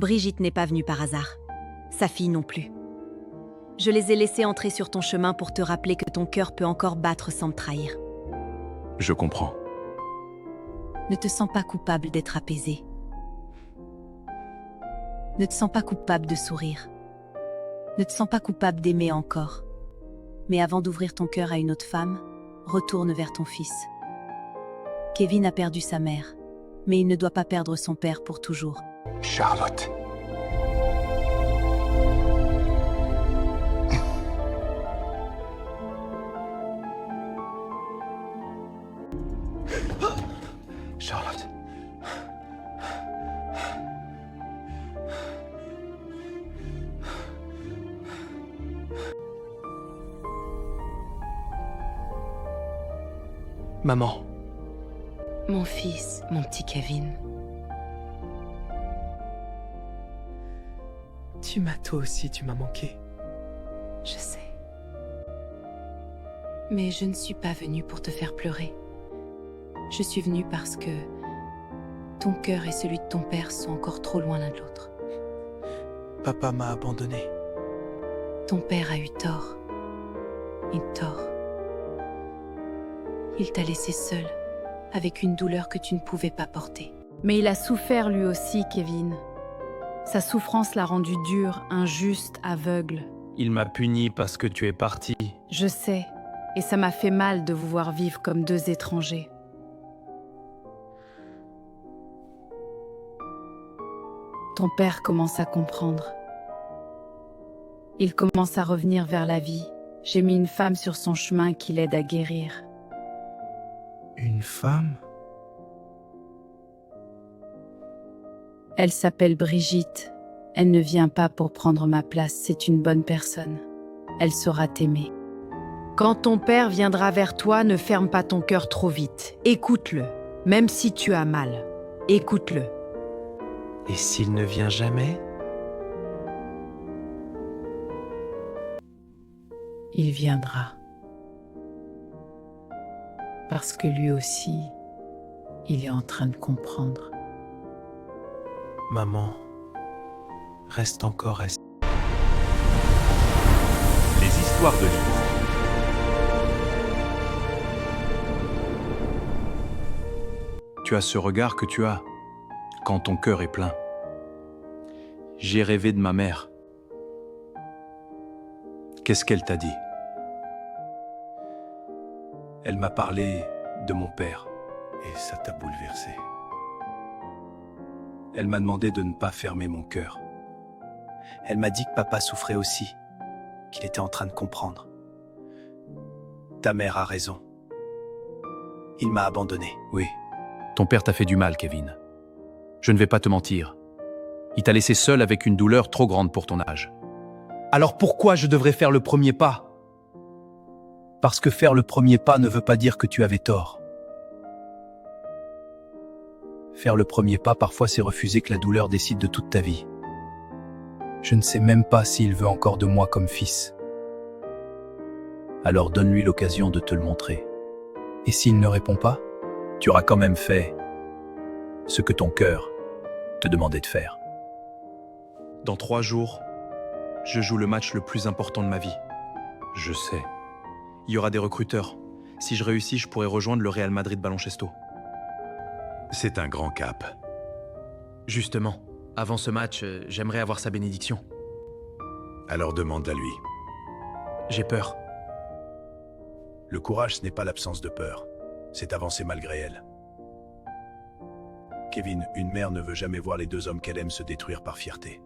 Brigitte n'est pas venue par hasard. Sa fille non plus. Je les ai laissés entrer sur ton chemin pour te rappeler que ton cœur peut encore battre sans te trahir. Je comprends. Ne te sens pas coupable d'être apaisé. Ne te sens pas coupable de sourire. Ne te sens pas coupable d'aimer encore. Mais avant d'ouvrir ton cœur à une autre femme, retourne vers ton fils. Kevin a perdu sa mère, mais il ne doit pas perdre son père pour toujours. Charlotte. Charlotte. Maman. Mon fils, mon petit Kevin. Toi aussi, tu m'as manqué. Je sais. Mais je ne suis pas venue pour te faire pleurer. Je suis venue parce que ton cœur et celui de ton père sont encore trop loin l'un de l'autre. Papa m'a abandonné. Ton père a eu tort. Une tort. Il t'a laissé seul, avec une douleur que tu ne pouvais pas porter. Mais il a souffert lui aussi, Kevin. Sa souffrance l'a rendu dur, injuste, aveugle. Il m'a puni parce que tu es parti. Je sais, et ça m'a fait mal de vous voir vivre comme deux étrangers. Ton père commence à comprendre. Il commence à revenir vers la vie. J'ai mis une femme sur son chemin qui l'aide à guérir. Une femme? Elle s'appelle Brigitte. Elle ne vient pas pour prendre ma place, c'est une bonne personne. Elle saura t'aimer. Quand ton père viendra vers toi, ne ferme pas ton cœur trop vite. Écoute-le, même si tu as mal. Écoute-le. Et s'il ne vient jamais? Il viendra. Parce que lui aussi, il est en train de comprendre. Maman, reste encore assis. Les histoires de Lise. Tu as ce regard que tu as quand ton cœur est plein. J'ai rêvé de ma mère. Qu'est-ce qu'elle t'a dit? Elle m'a parlé de mon père. Et ça t'a bouleversé. Elle m'a demandé de ne pas fermer mon cœur. Elle m'a dit que papa souffrait aussi, qu'il était en train de comprendre. Ta mère a raison. Il m'a abandonné. Oui, ton père t'a fait du mal, Kevin. Je ne vais pas te mentir. Il t'a laissé seul avec une douleur trop grande pour ton âge. Alors pourquoi je devrais faire le premier pas? Parce que faire le premier pas ne veut pas dire que tu avais tort. Faire le premier pas, parfois, c'est refuser que la douleur décide de toute ta vie. Je ne sais même pas s'il veut encore de moi comme fils. Alors donne-lui l'occasion de te le montrer. Et s'il ne répond pas, tu auras quand même fait ce que ton cœur te demandait de faire. Dans 3 jours, je joue le match le plus important de ma vie. Je sais. Il y aura des recruteurs. Si je réussis, je pourrai rejoindre le Real Madrid Baloncesto. C'est un grand cap. Justement, avant ce match, j'aimerais avoir sa bénédiction. Alors demande à lui. J'ai peur. Le courage, ce n'est pas l'absence de peur. C'est avancer malgré elle. Kevin, une mère ne veut jamais voir les 2 hommes qu'elle aime se détruire par fierté.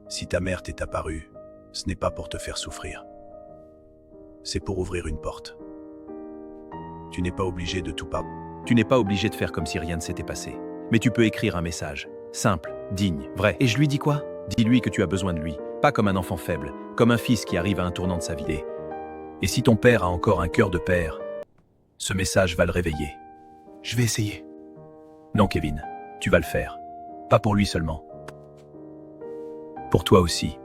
Si ta mère t'est apparue, ce n'est pas pour te faire souffrir. C'est pour ouvrir une porte. Tu n'es pas obligé de tout pardonner. Tu n'es pas obligé de faire comme si rien ne s'était passé. Mais tu peux écrire un message. Simple, digne, vrai. Et je lui dis quoi? Dis-lui que tu as besoin de lui. Pas comme un enfant faible. Comme un fils qui arrive à un tournant de sa vie. Et si ton père a encore un cœur de père, ce message va le réveiller. Je vais essayer. Non, Kevin, tu vas le faire. Pas pour lui seulement. Pour toi aussi.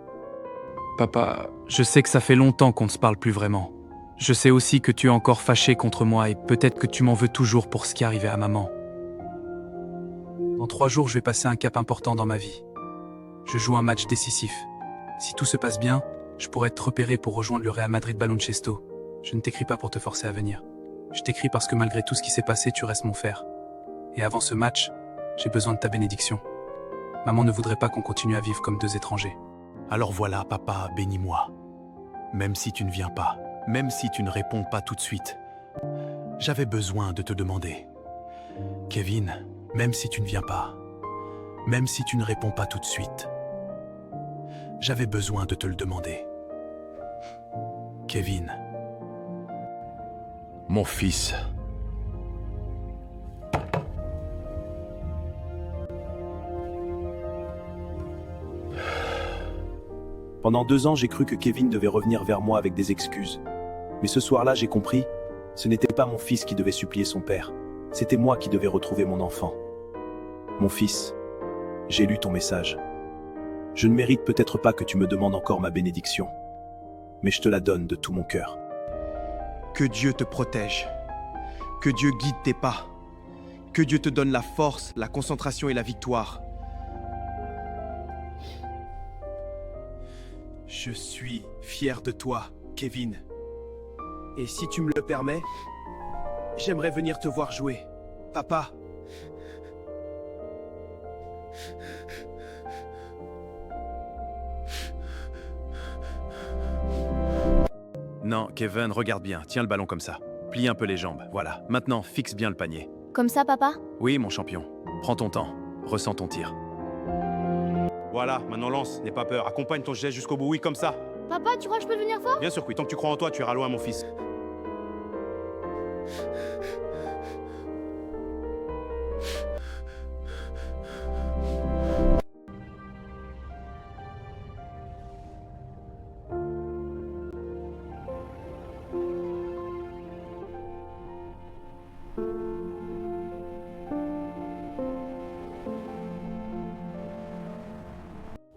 Papa, je sais que ça fait longtemps qu'on ne se parle plus vraiment. Je sais aussi que tu es encore fâché contre moi et peut-être que tu m'en veux toujours pour ce qui est arrivé à maman. Dans 3 jours, je vais passer un cap important dans ma vie. Je joue un match décisif. Si tout se passe bien, je pourrais te repérer pour rejoindre le Real Madrid Baloncesto. Je ne t'écris pas pour te forcer à venir. Je t'écris parce que malgré tout ce qui s'est passé, tu restes mon frère. Et avant ce match, j'ai besoin de ta bénédiction. Maman ne voudrait pas qu'on continue à vivre comme deux étrangers. Alors voilà, papa, bénis-moi. Même si tu ne viens pas, même si tu ne réponds pas tout de suite, j'avais besoin de te demander. Kevin, même si tu ne viens pas, même si tu ne réponds pas tout de suite, j'avais besoin de te le demander. Kevin. Mon fils. Pendant 2 ans, j'ai cru que Kevin devait revenir vers moi avec des excuses. Mais ce soir-là, j'ai compris, ce n'était pas mon fils qui devait supplier son père. C'était moi qui devais retrouver mon enfant. Mon fils, j'ai lu ton message. Je ne mérite peut-être pas que tu me demandes encore ma bénédiction, mais je te la donne de tout mon cœur. Que Dieu te protège. Que Dieu guide tes pas. Que Dieu te donne la force, la concentration et la victoire. Je suis fier de toi, Kevin. Et si tu me le permets, j'aimerais venir te voir jouer. Papa. Non, Kevin, regarde bien, tiens le ballon comme ça. Plie un peu les jambes, voilà. Maintenant, fixe bien le panier. Comme ça, papa? Oui, mon champion. Prends ton temps, ressens ton tir. Voilà, maintenant lance, n'aie pas peur. Accompagne ton geste jusqu'au bout, oui, comme ça. Papa, tu crois que je peux devenir fort? Bien sûr, oui, tant que tu crois en toi, tu iras loin, mon fils.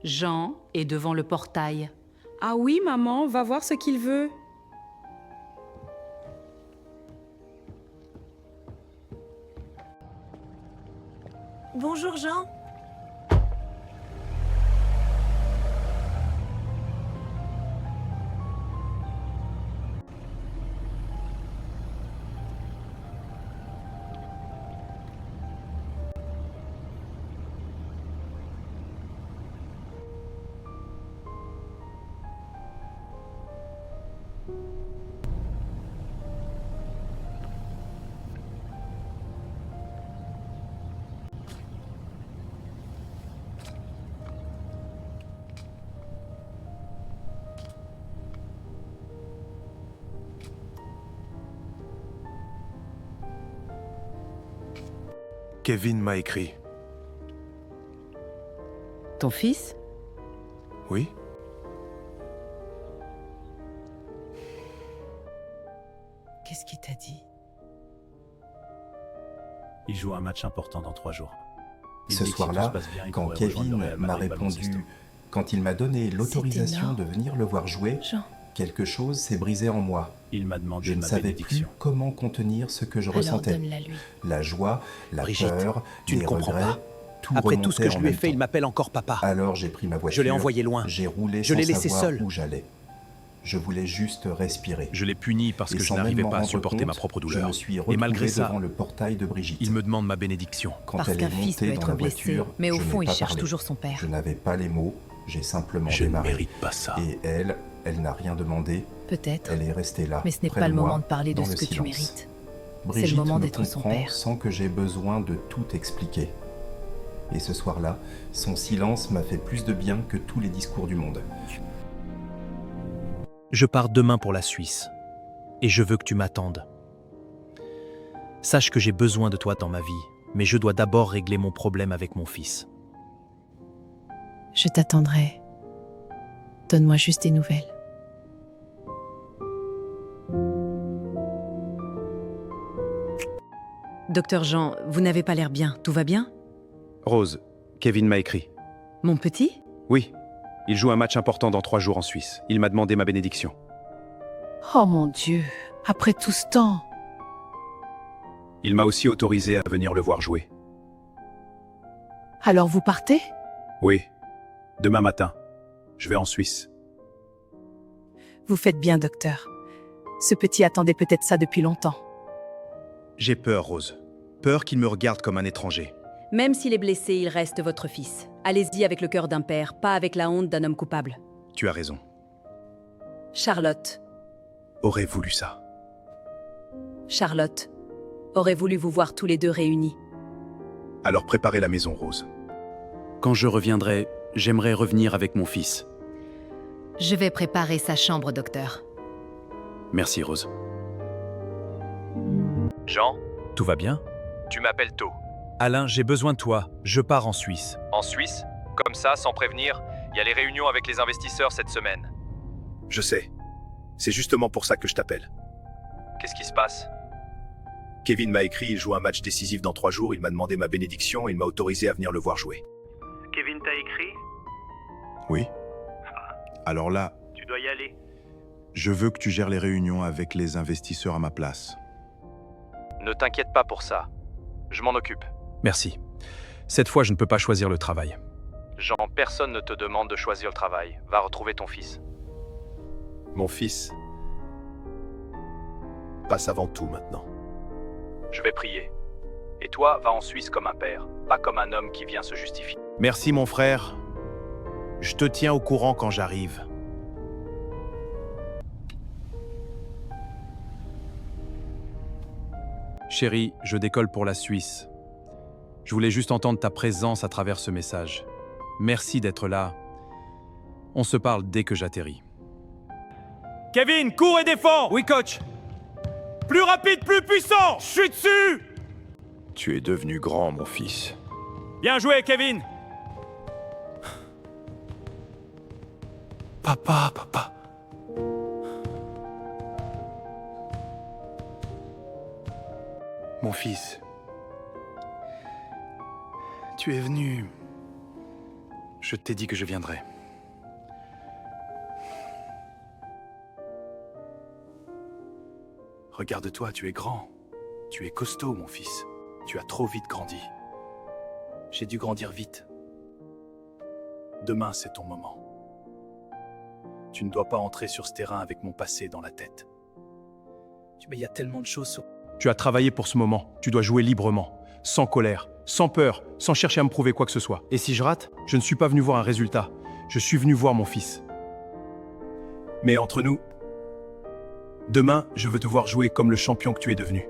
Jean est devant le portail. Ah oui, maman, va voir ce qu'il veut. Bonjour Jean. Kevin m'a écrit. Ton fils? Oui? Qu'est-ce qu'il t'a dit? Il joue un match important dans 3 jours. Il Ce dit que si tout soir-là, se passe bien, il quand pourrait rejoindre le Kevin Real m'a Madrid Baloncesto. répondu, quand il m'a donné l'autorisation de énorme. venir le voir jouer, Jean. quelque chose s'est brisé en moi. Il m'a demandé Je ne ma savais bénédiction. plus comment contenir ce que je Alors ressentais. donne-la lui. La joie, la Brigitte, peur, tu ne les comprends regrets, pas. tout Après tout ce que remontait je en lui ai même fait, il temps. m'appelle encore papa. Alors j'ai pris ma voiture. Je l'ai envoyé loin. J'ai roulé Je sans l'ai laissé savoir seul. où j'allais. Je voulais juste respirer. Je l'ai puni parce Et que je sans même n'arrivais m'en pas à rendre supporter compte, ma propre Je douleur. me suis Et malgré retrouvé ça, devant le portail de Brigitte. il me demande ma bénédiction. Quand Parce elle qu'un est fils montée peut dans être la blessé, voiture, mais au je fond, n'ai il pas cherche parlé. toujours son père. Je n'avais pas les mots, j'ai simplement Je ne démarré. mérite pas ça. Et elle n'a rien demandé. Peut-être. Elle est restée là. Mais ce n'est près pas le moi, moment de parler de dans ce le que tu silence. mérites. Brigitte moment me d'être son comprend père. sans que j'aie besoin de tout expliquer. Et ce soir-là, son silence m'a fait plus de bien que tous les discours du monde. Je pars demain pour la Suisse. Et je veux que tu m'attendes. Sache que j'ai besoin de toi dans ma vie, mais je dois d'abord régler mon problème avec mon fils. Je t'attendrai. Donne-moi juste des nouvelles. Docteur Jean, vous n'avez pas l'air bien. Tout va bien? Rose, Kevin m'a écrit. Mon petit? Oui, il joue un match important dans 3 jours en Suisse. Il m'a demandé ma bénédiction. Oh mon Dieu, après tout ce temps. Il m'a aussi autorisé à venir le voir jouer. Alors vous partez? Oui, Demain matin, je vais en Suisse. Vous faites bien, docteur. Ce petit attendait peut-être ça depuis longtemps. J'ai peur, Rose. Peur qu'il me regarde comme un étranger. Même s'il est blessé, il reste votre fils. Allez-y avec le cœur d'un père, pas avec la honte d'un homme coupable. Tu as raison. Charlotte, Aurait voulu ça. Charlotte, aurait voulu vous voir tous les deux réunis. Alors préparez la maison, Rose. Quand je reviendrai, j'aimerais revenir avec mon fils. Je vais préparer sa chambre, docteur. Merci, Rose. Jean, Tout va bien? tu m'appelles tôt. Alain, j'ai besoin de toi. Je pars en Suisse. En Suisse, comme ça, sans prévenir, il y a les réunions avec les investisseurs cette semaine. Je sais. C'est justement pour ça que je t'appelle. Qu'est-ce qui se passe? Kevin m'a écrit, il joue un match décisif dans 3 jours, il m'a demandé ma bénédiction et il m'a autorisé à venir le voir jouer. Kevin t'a écrit? Oui. Alors là, Tu dois y aller. je veux que tu gères les réunions avec les investisseurs à ma place. Ne t'inquiète pas pour ça. Je m'en occupe. Merci. Cette fois, je ne peux pas choisir le travail. Jean, personne ne te demande de choisir le travail. Va retrouver ton fils. Mon fils passe avant tout maintenant. Je vais prier. Et toi, va en Suisse comme un père, pas comme un homme qui vient se justifier. Merci mon frère. Je te tiens au courant quand j'arrive. Chérie, je décolle pour la Suisse. Je voulais juste entendre ta présence à travers ce message. Merci d'être là. On se parle dès que j'atterris. Kevin, cours et défends! Oui, coach! Plus rapide, plus puissant! Je suis dessus! Tu es devenu grand, mon fils. Bien joué, Kevin! Papa. Mon fils, tu es venu. Je t'ai dit que je viendrais. Regarde-toi, tu es grand. Tu es costaud, mon fils. Tu as trop vite grandi. J'ai dû grandir vite. Demain, c'est ton moment. Tu ne dois pas entrer sur ce terrain avec mon passé dans la tête. Mais il y a tellement de choses sur... Tu as travaillé pour ce moment. Tu dois jouer librement, sans colère, sans peur, sans chercher à me prouver quoi que ce soit. Et si je rate, je ne suis pas venu voir un résultat. Je suis venu voir mon fils. Mais entre nous, demain, je veux te voir jouer comme le champion que tu es devenu.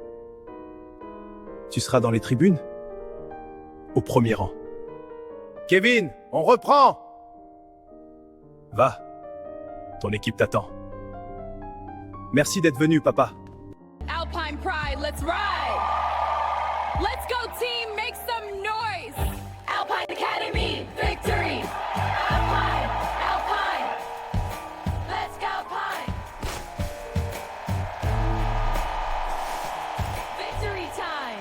Tu seras dans les tribunes? Au premier rang. Kevin, on reprend! Va, ton équipe t'attend. Merci d'être venu, papa. Alpine Pride, let's ride! Let's go team, make some noise! Alpine Academy, victory! Alpine, Alpine! Let's go Alpine! Victory time!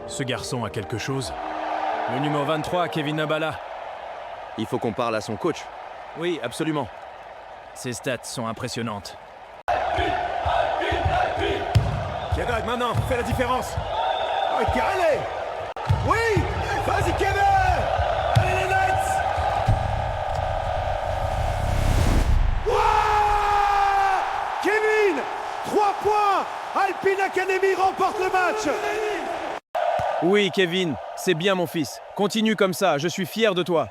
Ce garçon a quelque chose. Le numéro 23, Kevin Nabala. Il faut qu'on parle à son coach. Oui, absolument. Ses stats sont impressionnantes. Kevin, maintenant, fais la différence. Ok, allez! Oui! Vas-y, Kevin! Allez, les Knights! Ouah! Kevin! 3 points! Alpine Academy remporte le match! Oui, Kevin, c'est bien mon fils. Continue comme ça, je suis fier de toi.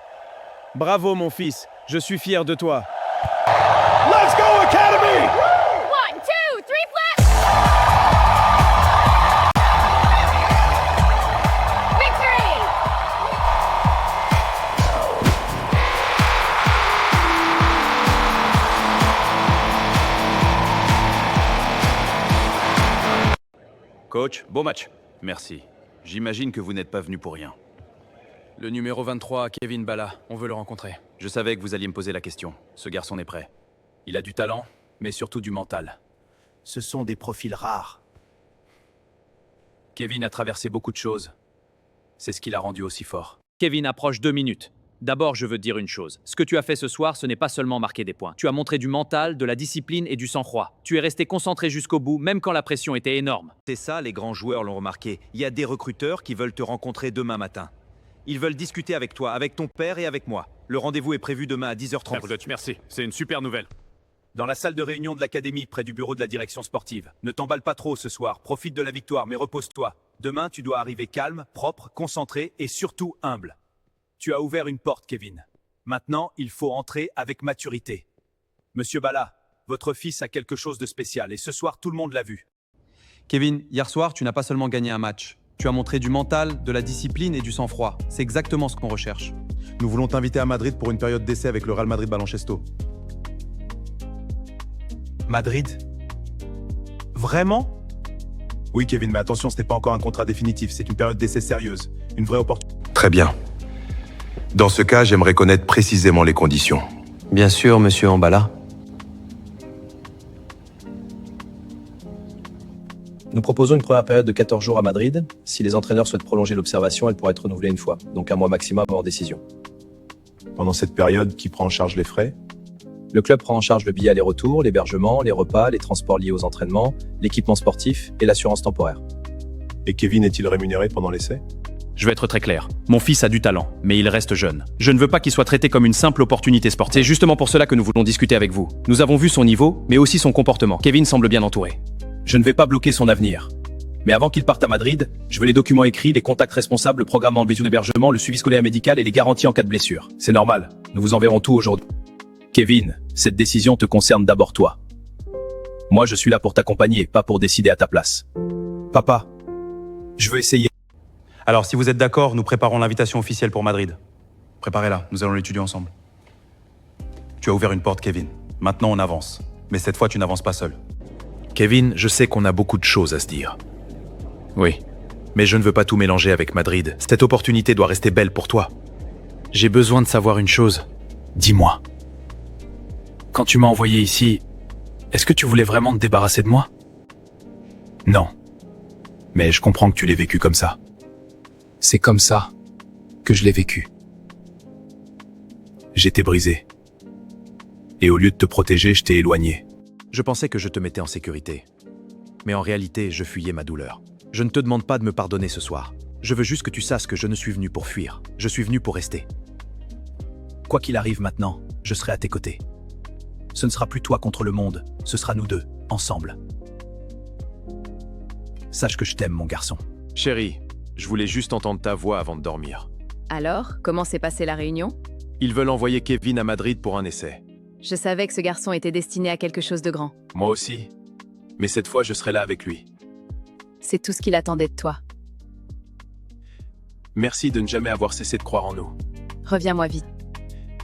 Bravo mon fils, je suis fier de toi. Let's go Academy! 1, 2, 3, flash! Victory! Coach, beau match. Merci. J'imagine que vous n'êtes pas venu pour rien. Le numéro 23, Kevin Bala, on veut le rencontrer. Je savais que vous alliez me poser la question. Ce garçon est prêt. Il a du talent, mais surtout du mental. Ce sont des profils rares. Kevin a traversé beaucoup de choses. C'est ce qui l'a rendu aussi fort. Kevin, approche 2 minutes. D'abord, je veux te dire une chose. Ce que tu as fait ce soir, ce n'est pas seulement marquer des points. Tu as montré du mental, de la discipline et du sang-froid. Tu es resté concentré jusqu'au bout, même quand la pression était énorme. C'est ça, les grands joueurs l'ont remarqué. Il y a des recruteurs qui veulent te rencontrer demain matin. Ils veulent discuter avec toi, avec ton père et avec moi. Le rendez-vous est prévu demain à 10h30. Merci, c'est une super nouvelle. Dans la salle de réunion de l'académie, près du bureau de la direction sportive. Ne t'emballe pas trop ce soir, profite de la victoire, mais repose-toi. Demain, tu dois arriver calme, propre, concentré et surtout humble. Tu as ouvert une porte, Kevin. Maintenant, il faut entrer avec maturité. Monsieur Bala, votre fils a quelque chose de spécial et ce soir, tout le monde l'a vu. Kevin, hier soir, tu n'as pas seulement gagné un match. Tu as montré du mental, de la discipline et du sang-froid. C'est exactement ce qu'on recherche. Nous voulons t'inviter à Madrid pour une période d'essai avec le Real Madrid Baloncesto. Madrid? Vraiment? Oui, Kevin, mais attention, ce n'est pas encore un contrat définitif. C'est une période d'essai sérieuse. Une vraie opportunité. Très bien. Dans ce cas, j'aimerais connaître précisément les conditions. Bien sûr, monsieur Ambala. Nous proposons une première période de 14 jours à Madrid. Si les entraîneurs souhaitent prolonger l'observation, elle pourra être renouvelée une fois, donc un mois maximum avant décision. Pendant cette période, qui prend en charge les frais? Le club prend en charge le billet aller-retour, l'hébergement, les repas, les transports liés aux entraînements, l'équipement sportif et l'assurance temporaire. Et Kevin est-il rémunéré pendant l'essai? Je vais être très clair. Mon fils a du talent, mais il reste jeune. Je ne veux pas qu'il soit traité comme une simple opportunité sportive. C'est justement pour cela que nous voulons discuter avec vous. Nous avons vu son niveau, mais aussi son comportement. Kevin semble bien entouré. Je ne vais pas bloquer son avenir. Mais avant qu'il parte à Madrid, je veux les documents écrits, les contacts responsables, le programme en d'hébergement, le suivi scolaire médical et les garanties en cas de blessure. C'est normal. Nous vous enverrons tout aujourd'hui. Kevin, cette décision te concerne d'abord toi. Moi, je suis là pour t'accompagner, pas pour décider à ta place. Papa, je veux essayer. Alors, si vous êtes d'accord, nous préparons l'invitation officielle pour Madrid. Préparez-la, nous allons l'étudier ensemble. Tu as ouvert une porte, Kevin. Maintenant, on avance. Mais cette fois, tu n'avances pas seul. Kevin, je sais qu'on a beaucoup de choses à se dire. Oui, mais je ne veux pas tout mélanger avec Madrid. Cette opportunité doit rester belle pour toi. J'ai besoin de savoir une chose. Dis-moi. Quand tu m'as envoyé ici, est-ce que tu voulais vraiment te débarrasser de moi? Non. Mais je comprends que tu l'aies vécu comme ça. C'est comme ça que je l'ai vécu. J'étais brisé. Et au lieu de te protéger, je t'ai éloigné. Je pensais que je te mettais en sécurité. Mais en réalité, je fuyais ma douleur. Je ne te demande pas de me pardonner ce soir. Je veux juste que tu saches que je ne suis venu pour fuir. Je suis venu pour rester. Quoi qu'il arrive maintenant, je serai à tes côtés. Ce ne sera plus toi contre le monde, ce sera nous deux, ensemble. Sache que je t'aime, mon garçon. Chérie, je voulais juste entendre ta voix avant de dormir. Alors, comment s'est passée la réunion? Ils veulent envoyer Kevin à Madrid pour un essai. Je savais que ce garçon était destiné à quelque chose de grand. Moi aussi. Mais cette fois, je serai là avec lui. C'est tout ce qu'il attendait de toi. Merci de ne jamais avoir cessé de croire en nous. Reviens-moi vite.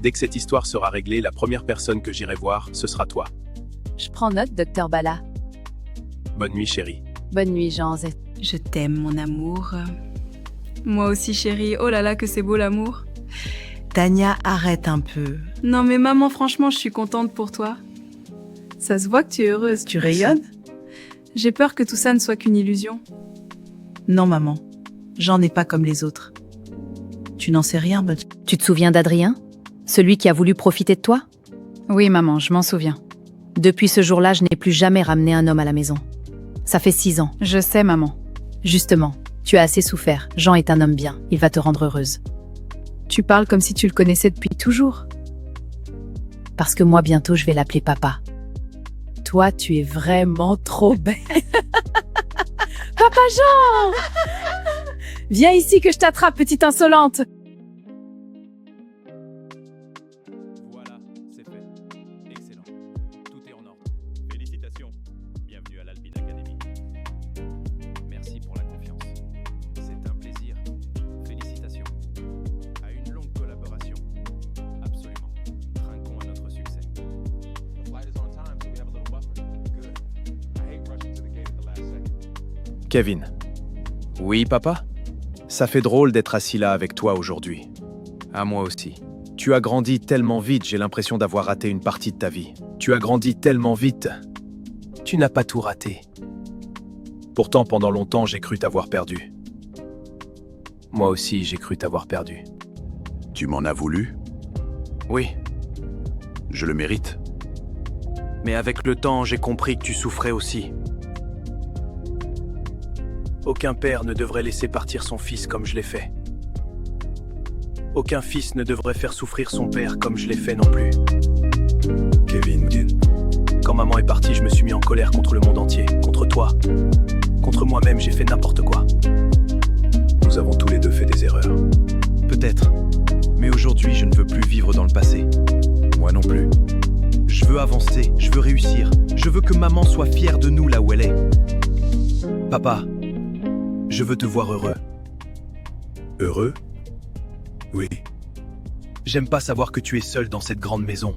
Dès que cette histoire sera réglée, la première personne que j'irai voir, ce sera toi. Je prends note, docteur Bala. Bonne nuit, chérie. Bonne nuit, Jean Z. Je t'aime, mon amour. Moi aussi, chérie. Oh là là, que c'est beau l'amour. Tania, arrête un peu. Non mais maman, franchement, je suis contente pour toi. Ça se voit que tu es heureuse. Tu rayonnes? J'ai peur que tout ça ne soit qu'une illusion. Non, maman. Jean n'est pas comme les autres. Tu n'en sais rien, mais... Tu te souviens d'Adrien? Celui qui a voulu profiter de toi? Oui, maman, je m'en souviens. Depuis ce jour-là, je n'ai plus jamais ramené un homme à la maison. Ça fait 6 ans. Je sais, maman. Justement, tu as assez souffert. Jean est un homme bien. Il va te rendre heureuse. Tu parles comme si tu le connaissais depuis toujours. Parce que moi, bientôt, je vais l'appeler papa. Toi, tu es vraiment trop belle. Papa Jean! Viens ici que je t'attrape, petite insolente. Voilà, c'est fait. Excellent. Tout est en ordre. Félicitations. Bienvenue à l'Alpine Academy. Merci pour la confiance. C'est un plaisir. Félicitations. À une longue collaboration. Absolument. Trinquons à notre succès. Kevin. Oui, papa? Ça fait drôle d'être assis là avec toi aujourd'hui. À moi aussi. Tu as grandi tellement vite, j'ai l'impression d'avoir raté une partie de ta vie. Tu as grandi tellement vite. Tu n'as pas tout raté. Pourtant, pendant longtemps, j'ai cru t'avoir perdu. Moi aussi, j'ai cru t'avoir perdu. Tu m'en as voulu? Oui, Je le mérite. mais avec le temps, j'ai compris que tu souffrais aussi. Aucun père ne devrait laisser partir son fils comme je l'ai fait. Aucun fils ne devrait faire souffrir son père comme je l'ai fait non plus. Kevin, Quand maman est partie, je me suis mis en colère contre le monde entier, contre toi. Contre moi-même, j'ai fait n'importe quoi. nous avons tous les deux fait des erreurs. Peut-être. Mais aujourd'hui, je ne veux plus vivre dans le passé. Moi non plus. Je veux avancer, je veux réussir. Je veux que maman soit fière de nous là où elle est. Papa, je veux te voir heureux. Heureux? Oui. J'aime pas savoir que tu es seul dans cette grande maison.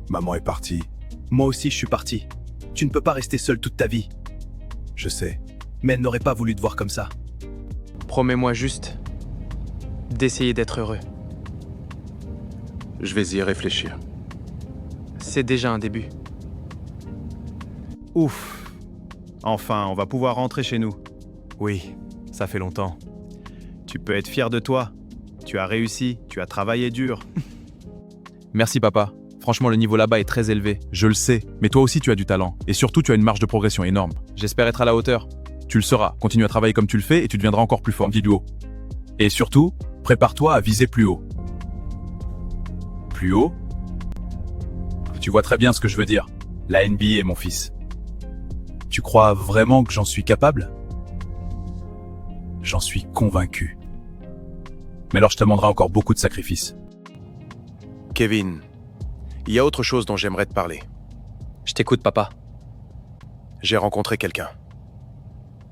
Maman est partie. Moi aussi, je suis parti. Tu ne peux pas rester seul toute ta vie. Je sais. Mais elle n'aurait pas voulu te voir comme ça. Promets-moi juste d'essayer d'être heureux. Je vais y réfléchir. C'est déjà un début. Ouf. Enfin, on va pouvoir rentrer chez nous. Oui, ça fait longtemps. Tu peux être fier de toi. Tu as réussi, tu as travaillé dur. Merci papa. Franchement, le niveau là-bas est très élevé. Je le sais, mais toi aussi tu as du talent. Et surtout, tu as une marge de progression énorme. J'espère être à la hauteur. Tu le seras. Continue à travailler comme tu le fais et tu deviendras encore plus fort. Dis-le haut. Et surtout, prépare-toi à viser plus haut. Plus haut? Tu vois très bien ce que je veux dire. La NBA, mon fils. Tu crois vraiment que j'en suis capable? J'en suis convaincu. Mais alors je te demanderai encore beaucoup de sacrifices. Kevin, il y a autre chose dont j'aimerais te parler. Je t'écoute, papa. J'ai rencontré quelqu'un.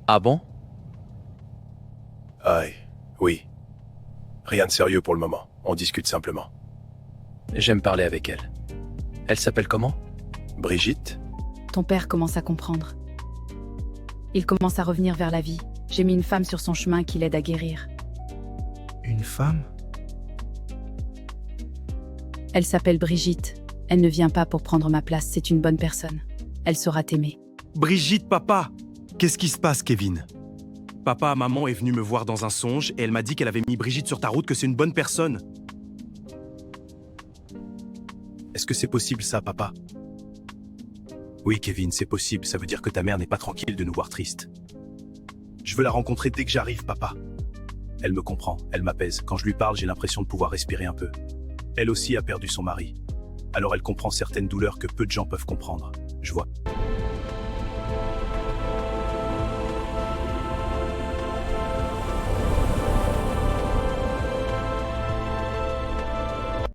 Ah bon? Aïe, oui. Rien de sérieux pour le moment. On discute simplement. J'aime parler avec elle. Elle s'appelle comment? Brigitte? Ton père commence à comprendre. Il commence à revenir vers la vie. J'ai mis une femme sur son chemin qui l'aide à guérir. Une femme? Elle s'appelle Brigitte. Elle ne vient pas pour prendre ma place, c'est une bonne personne. Elle saura t'aimer. Brigitte, papa! Qu'est-ce qui se passe, Kevin? Papa, maman est venue me voir dans un songe et elle m'a dit qu'elle avait mis Brigitte sur ta route, que c'est une bonne personne. Est-ce que c'est possible ça, papa? Oui, Kevin, c'est possible. Ça veut dire que ta mère n'est pas tranquille de nous voir tristes. Je veux la rencontrer dès que j'arrive, papa. Elle me comprend, elle m'apaise. Quand je lui parle, j'ai l'impression de pouvoir respirer un peu. Elle aussi a perdu son mari. Alors elle comprend certaines douleurs que peu de gens peuvent comprendre. Je vois.